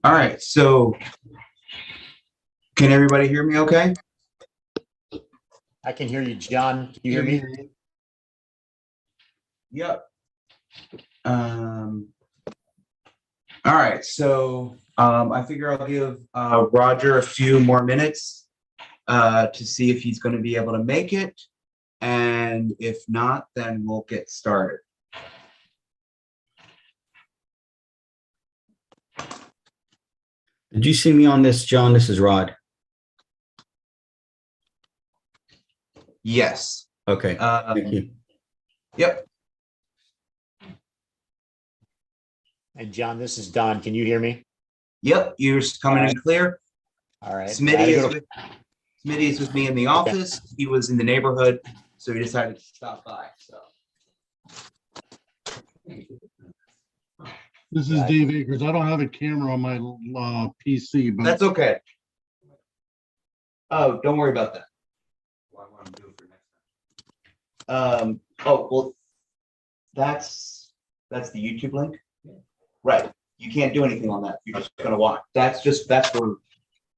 All right, so can everybody hear me okay? I can hear you, John. Can you hear me? Yep. All right, so I figure I'll give Roger a few more minutes to see if he's going to be able to make it. And if not, then we'll get started. Did you see me on this, John? This is Rod. Yes. Okay, thank you. Yep. And John, this is Don. Can you hear me? Yep. You're coming in clear. All right. Smitty is with me in the office. He was in the neighborhood, so he decided to stop by. So. This is Dave Akers. I don't have a camera on my PC, but That's okay. Oh, don't worry about that. Oh, well, that's the YouTube link. Right. You can't do anything on that. You're just gonna watch. That's for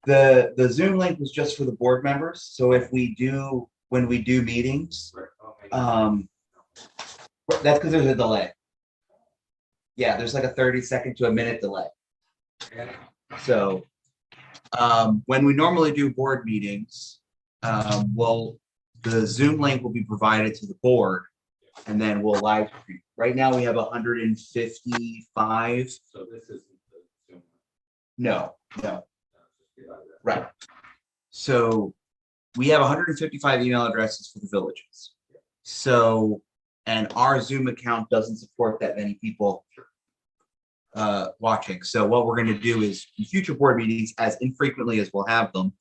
the Zoom link was just for the board members. So if when we do meetings, that's because there's a delay. Yeah, there's like a 30-second to a minute delay. So when we normally do board meetings, the Zoom link will be provided to the board, and then we'll live stream. Right now we have 155. So this isn't the Zoom. No. Right. So we have 155 email addresses for the villages. So, and our Zoom account doesn't support that many people watching. So what we're going to do is in future board meetings, as infrequently as we'll have them,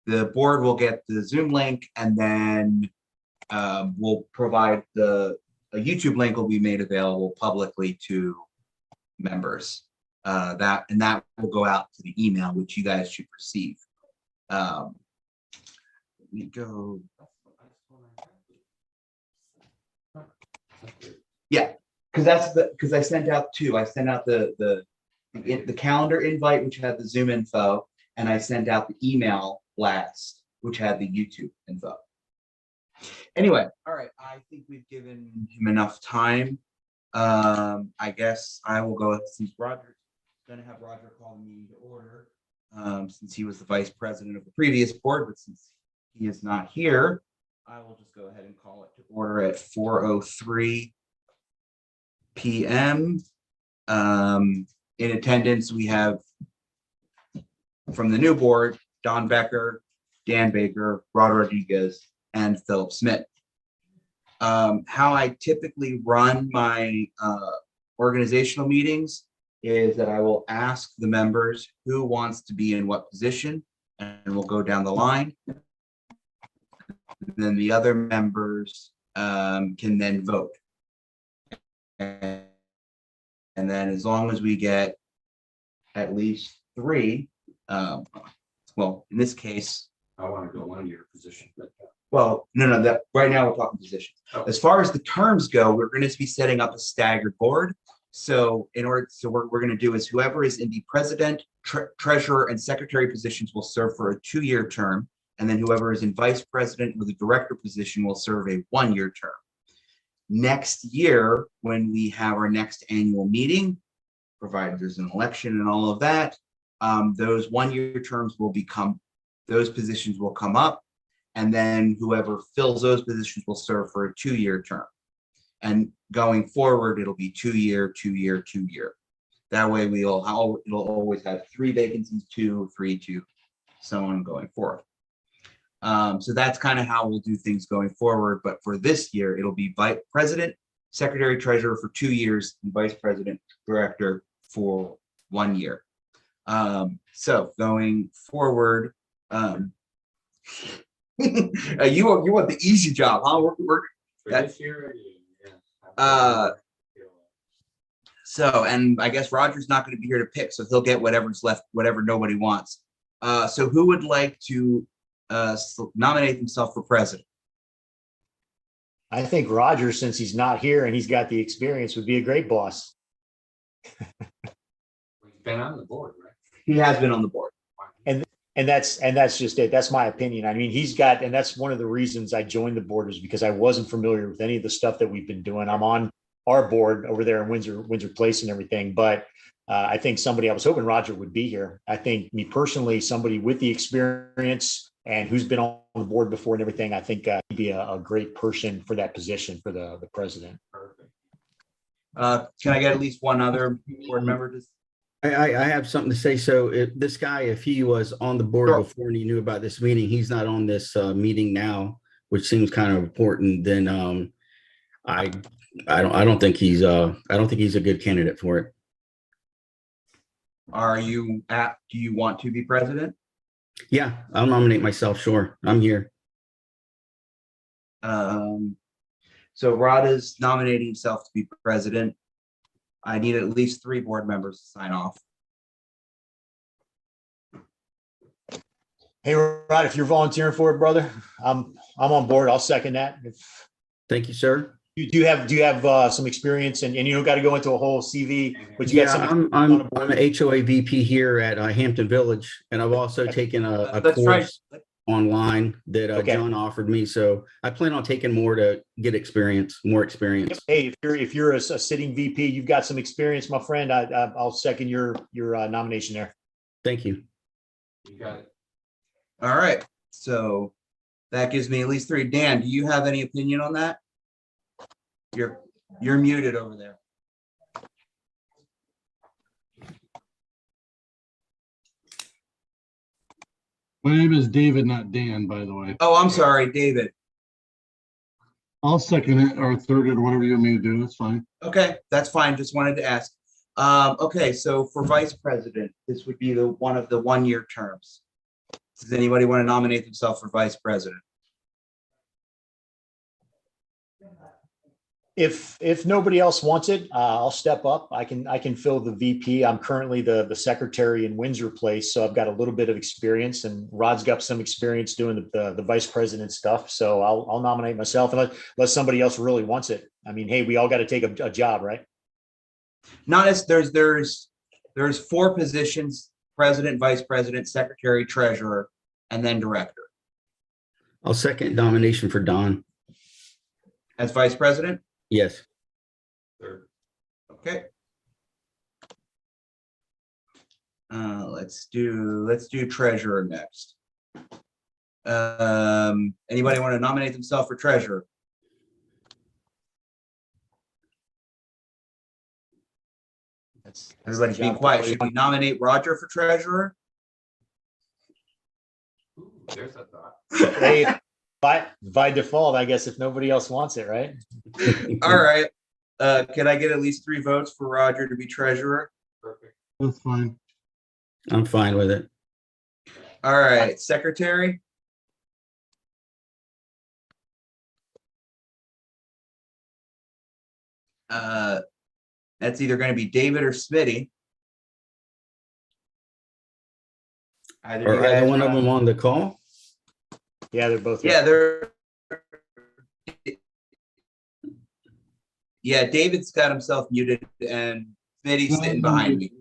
the board will get the Zoom link, and then we'll provide a YouTube link will be made available publicly to members. That will go out to the email, which you guys should receive. Let me go. Yeah, because I sent out two. I sent out the calendar invite, which had the Zoom info, and I sent out the email blast, which had the YouTube info. Anyway, all right. I think we've given him enough time. I guess I will go since Roger's going to have Roger call the meeting to order, since he was the vice president of the previous board, but since he is not here, I will just go ahead and call it to order at 4:03 p.m. In attendance, we have from the new board, Don Becker, Dan Baker, Rod Rodriguez, and Philip Smith. How I typically run my organizational meetings is that I will ask the members who wants to be in what position, and we'll go down the line. And then the other members can then vote. And then as long as we get at least 3, well, in this case, I want to go on your position. well, no, that right now we're talking positions. Oh. As far as the terms go, we're going to be setting up a staggered board. So what we're going to do is whoever is in the president, treasurer, and secretary positions will serve for a 2-year term. And then whoever is in vice president or the director position will serve a 1-year term. Next year, when we have our next annual meeting, provided there's an election and all of that, those 1-year terms will those positions will come up, and then whoever fills those positions will serve for a 2-year term. And going forward, it'll be 2-year, 2-year, 2-year. That way it'll always have 3 vacancies, 2, 3, 2, so on going forth. So that's kind of how we'll do things going forward. But for this year, it'll be vice president, secretary, treasurer for 2 years, and vice president, director for 1 year. So going forward, you want the easy job, huh? For this year, yeah. So, and I guess Roger's not going to be here to pick, so he'll get whatever's left, whatever nobody wants. So who would like to nominate himself for president? I think Roger, since he's not here and he's got the experience, would be a great boss. been on the board, right? He has been on the board. And that's just it. That's my opinion. I mean, and that's one of the reasons I joined the board is because I wasn't familiar with any of the stuff that we've been doing. I'm on our board over there in Windsor Place and everything, but I think I was hoping Roger would be here. I think me personally, somebody with the experience and who's been on the board before and everything, I think he'd be a great person for that position for the president. Perfect. Can I get at least one other board member to? I have something to say. So this guy, if he was on the board Sure. before and he knew about this meeting, he's not on this meeting now, which seems kind of important. Then I don't think he's a good candidate for it. Do you want to be president? Yeah, I'll nominate myself. Sure, I'm here. So Rod is nominating himself to be president. I need at least 3 board members to sign off. Hey, Rod, if you're volunteering for it, brother, I'm on board. I'll second that. Thank you, sir. Do you have some experience and you don't got to go into a whole CV, but you got some. I'm an HOA VP here at Hampton Village, and I've also taken a Let's try. course online that Okay. John offered me. So I plan on taking more to get more experience. Hey, if you're a sitting VP, you've got some experience, my friend. I'll second your nomination there. Thank you. You got it. All right, so that gives me at least 3. Dan, do you have any opinion on that? You're muted over there. My name is David, not Dan, by the way. Oh, I'm sorry, David. I'll second it or third it, whatever you want me to do. It's fine. Okay, that's fine. Just wanted to ask. Okay, so for vice president, this would be one of the 1-year terms. Does anybody want to nominate themselves for vice president? If nobody else wants it, I'll step up. I can fill the VP. I'm currently the secretary in Windsor Place, so I've got a little bit of experience, and Rod's got some experience doing the vice president stuff. So I'll nominate myself unless somebody else really wants it. I mean, hey, we all got to take a job, right? Not as there's 4 positions: president, vice president, secretary, treasurer, and then director. I'll second nomination for Don. As vice president? Yes. Third. Okay. Let's do treasurer next. Anybody want to nominate themselves for treasurer? Everybody's being quiet. Should we nominate Roger for treasurer? Ooh, there's a thought. Hey, by default, I guess if nobody else wants it, right? All right. Can I get at least 3 votes for Roger to be treasurer? Perfect. That's fine. I'm fine with it. All right, secretary. That's either going to be David or Smitty. Either Are you guys either one of wanna- them on the call? Yeah, they're both. Yeah, they're. Yeah, David's got himself muted and Smitty's sitting behind me.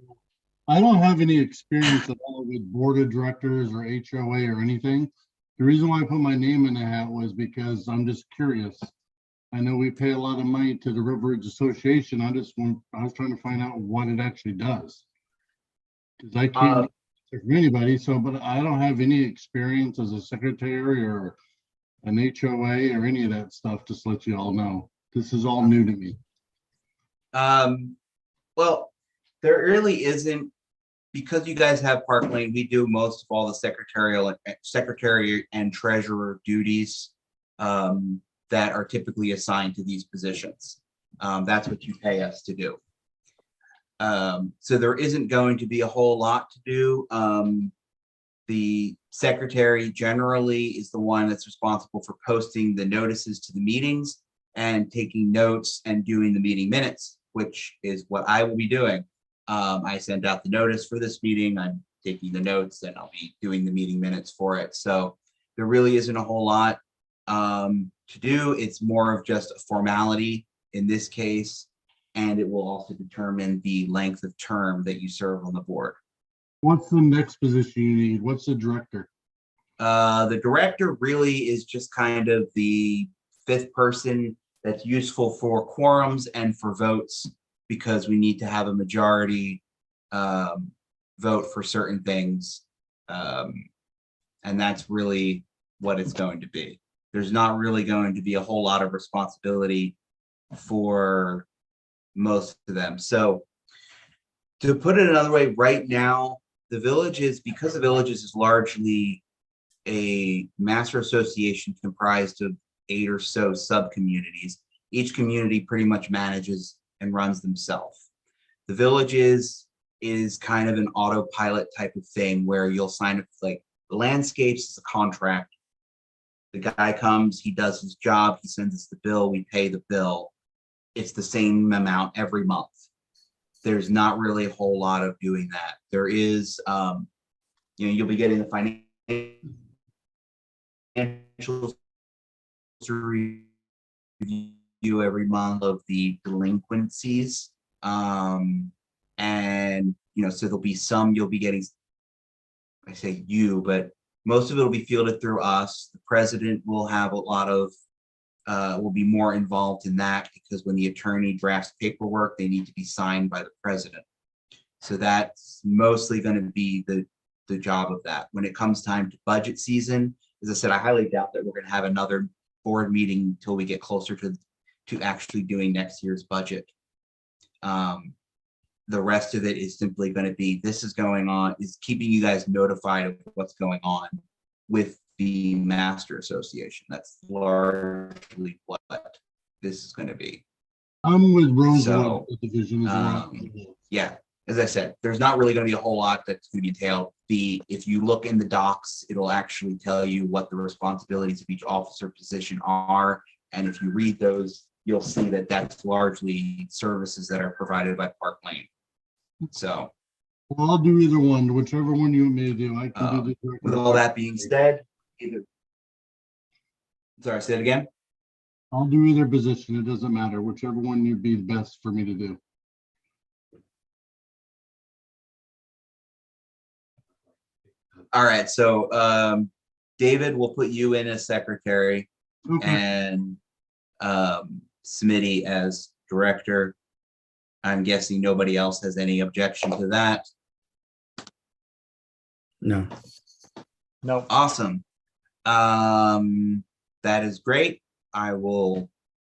I don't have any experience at all with board of directors or HOA or anything. The reason why I put my name in the hat was because I'm just curious. I know we pay a lot of money to the River Ridge Association. I was trying to find out what it actually does. Because I can't get from anybody, but I don't have any experience as a secretary or an HOA or any of that stuff, just to let you all know. This is all new to me. Well, there really isn't, because you guys have Park Lane, we do most of all the secretary and treasurer duties that are typically assigned to these positions. That's what you pay us to do. So there isn't going to be a whole lot to do. The secretary generally is the one that's responsible for posting the notices to the meetings and taking notes and doing the meeting minutes, which is what I will be doing. I sent out the notice for this meeting. I'm taking the notes and I'll be doing the meeting minutes for it. So there really isn't a whole lot to do. It's more of just a formality in this case. and it will also determine the length of term that you serve on the board. What's the next position you need? What's the director? The director really is just kind of the fifth person that's useful for quorums and for votes, because we need to have a majority vote for certain things. And that's really what it's going to be. There's not really going to be a whole lot of responsibility for most of them. So to put it another way, right now, the villages, because the villages is largely a master association comprised of 8 or so sub-communities. Each community pretty much manages and runs themselves. The villages is kind of an autopilot type of thing where you'll sign up, like the landscapes is a contract. The guy comes, he does his job, he sends us the bill, we pay the bill. It's the same amount every month. There's not really a whole lot of doing that. There is, you'll be getting the financial review every month of the delinquencies. And, so there'll be some you'll be getting, I say you, but most of it will be fielded through us. The president will have a lot of, will be more involved in that, because when the attorney drafts paperwork, they need to be signed by the president. So that's mostly going to be the job of that. When it comes time to budget season, as I said, I highly doubt that we're going to have another board meeting until we get closer to actually doing next year's budget. The rest of it is simply going to be, this is going on, is keeping you guys notified of what's going on with the Master Association. That's largely what this is going to be. I'm with Rosewood So, division as well. Yeah, as I said, there's not really going to be a whole lot that's going to be detailed. If you look in the docs, it'll actually tell you what the responsibilities of each officer position are. And if you read those, you'll see that that's largely services that are provided by Park Lane. So, Well, I'll do either one, whichever one you want me to do. I can do the director. with all that being said, sorry, say it again. I'll do either position. It doesn't matter. Whichever one you'd be best for me to do. All right, so David, we'll put you in as secretary Okay. and Smitty as director. I'm guessing nobody else has any objection to that. No. No, Awesome. That is great. I will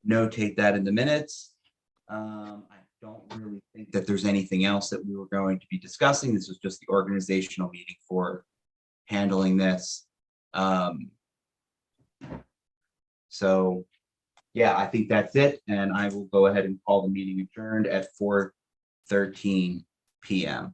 notate that in the minutes. I don't really think that there's anything else that we were going to be discussing. This was just the organizational meeting for handling this. So yeah, I think that's it. And I will go ahead and call the meeting adjourned at 4:13 p.m.